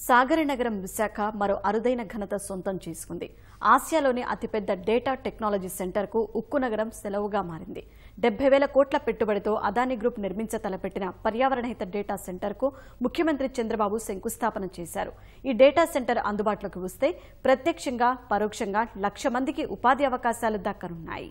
సాగరనగరం విశాఖ మరో అరుదైన ఘనత సొంతం చేసుకుంది. ఆసియాలోని అతిపెద్ద డేటా టెక్నాలజీ సెంటర్కు ఉక్కు నగరం సెలవుగా మారింది. 70,000 కోట్ల పెట్టుబడితో అదానీ గ్రూప్ నిర్మించ తలపెట్టిన పర్యావరణహిత డేటా సెంటర్కు ముఖ్యమంత్రి చంద్రబాబు శంకుస్థాపన చేశారు. ఈ డేటా సెంటర్ అందుబాటులోకి వస్తే ప్రత్యక్షంగా పరోక్షంగా 1,00,000 మందికి ఉపాధి అవకాశాలు దక్కనున్నాయి.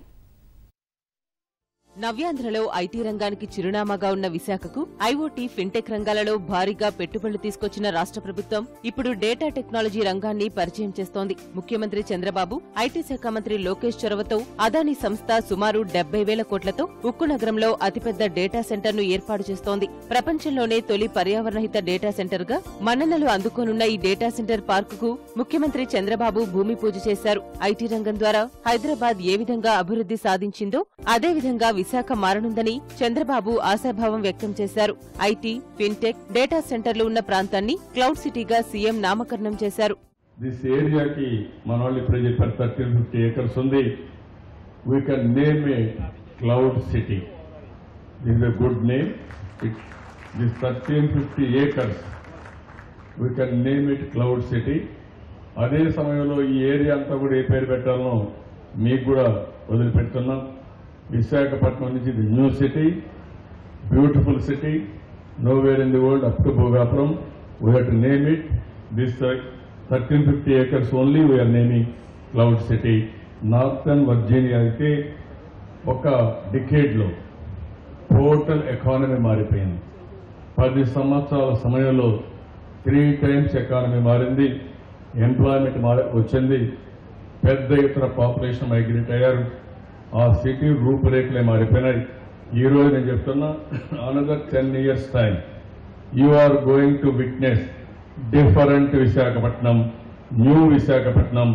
నవ్యాంధ్రలో ఐటీ రంగానికి చిరునామాగా ఉన్న విశాఖకు ఐఓటీ, ఫిన్టెక్ రంగాలలో భారీగా పెట్టుబడులు తీసుకొచ్చిన రాష్ట్ర ప్రభుత్వం ఇప్పుడు డేటా టెక్నాలజీ రంగాన్ని పరిచయం చేస్తోంది. ముఖ్యమంత్రి చంద్రబాబు, ఐటీ శాఖ మంత్రి లోకేష్ చొరవతో అదానీ సంస్థ సుమారు 70,000 కోట్లతో ఉక్కు నగరంలో అతిపెద్ద డేటా సెంటర్ను ఏర్పాటు చేస్తోంది. ప్రపంచంలోనే తొలి పర్యావరణహిత డేటా సెంటర్గా మన్ననలు అందుకోనున్న ఈ డేటా సెంటర్ పార్కుకు ముఖ్యమంత్రి చంద్రబాబు భూమి పూజ చేశారు. ఐటీ రంగం ద్వారా హైదరాబాద్ ఏ విధంగా అభివృద్ధి సాధించిందో అదేవిధంగా విశాఖ మారనుందని చంద్రబాబు ఆశాభావం వ్యక్తం చేశారు. ఐటీ, ఫిన్టెక్, డేటా సెంటర్లు ఉన్న ప్రాంతాన్ని క్లౌడ్ సిటీగా సీఎం నామకరణం చేశారు. దిస్ ఏరియాకి మన వాళ్ళు ఇప్పుడు చెప్పారు 1350 acres ఉంది. We can name a cloud city. This a good name. This 1350 acres we can name it cloud city. అదే సమయంలో ఈ ఏరియా అంతా కూడా ఏ పేరు పెట్టాలనో మీకు కూడా వదిలిపెడుతున్నాం. విశాఖపట్నం నుంచి the new city, beautiful city, nowhere in the world up to Bhogapuram. We have to name it this 1350 acres only we're naming cloud city. Northern Virginia అయితే ఒక డికేడ్లో టోటల్ ఎకానమీ మారిపోయింది. 10 సంవత్సరాల సమయంలో 3 times ఎకానమీ మారింది. ఎంప్లాయ్మెంట్ వచ్చింది. పెద్ద ఎత్తున పాపులేషన్ మైగ్రేట్ అయ్యారు. ఆ సిటీ రూపురేఖలే మారిపోయినాయి. ఈ రోజు నేను చెప్తున్నా, another 10 years time you are going to witness different Visakhapatnam, new Visakhapatnam,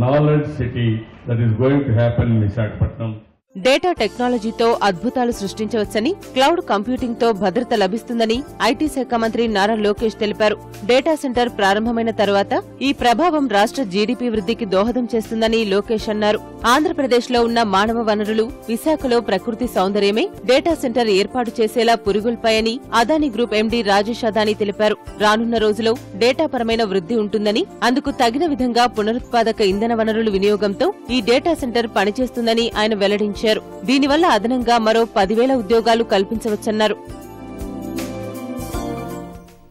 knowledge city that is going to happen in Visakhapatnam. Data టెక్నాలజీతో అద్భుతాలు సృష్టించవచ్చని, క్లౌడ్ కంప్యూటింగ్ తో భద్రత లభిస్తుందని ఐటీ శాఖ మంత్రి నారా లోకేష్ తెలిపారు. డేటా సెంటర్ ప్రారంభమైన తర్వాత ఈ ప్రభావం రాష్ట్ర జీడీపీ వృద్ధికి దోహదం చేస్తుందని లోకేష్ అన్నారు. ఆంధ్రప్రదేశ్ లో ఉన్న మానవ వనరులు, విశాఖలో ప్రకృతి సౌందర్యమే డేటా సెంటర్ ఏర్పాటు చేసేలా పురిగొల్పాయని అదానీ గ్రూప్ ఎండీ రాజేష్ అదానీ తెలిపారు. రానున్న రోజులో డేటాపరమైన వృద్ధి ఉంటుందని, అందుకు తగిన విధంగా పునరుత్పాదక ఇంధన వనరుల వినియోగంతో ఈ డేటా సెంటర్ పనిచేస్తుందని ఆయన వెల్లడించారు. దీనివల్ల అదనంగా మరో 10,000 ఉద్యోగాలు కల్పించవచ్చన్నారు.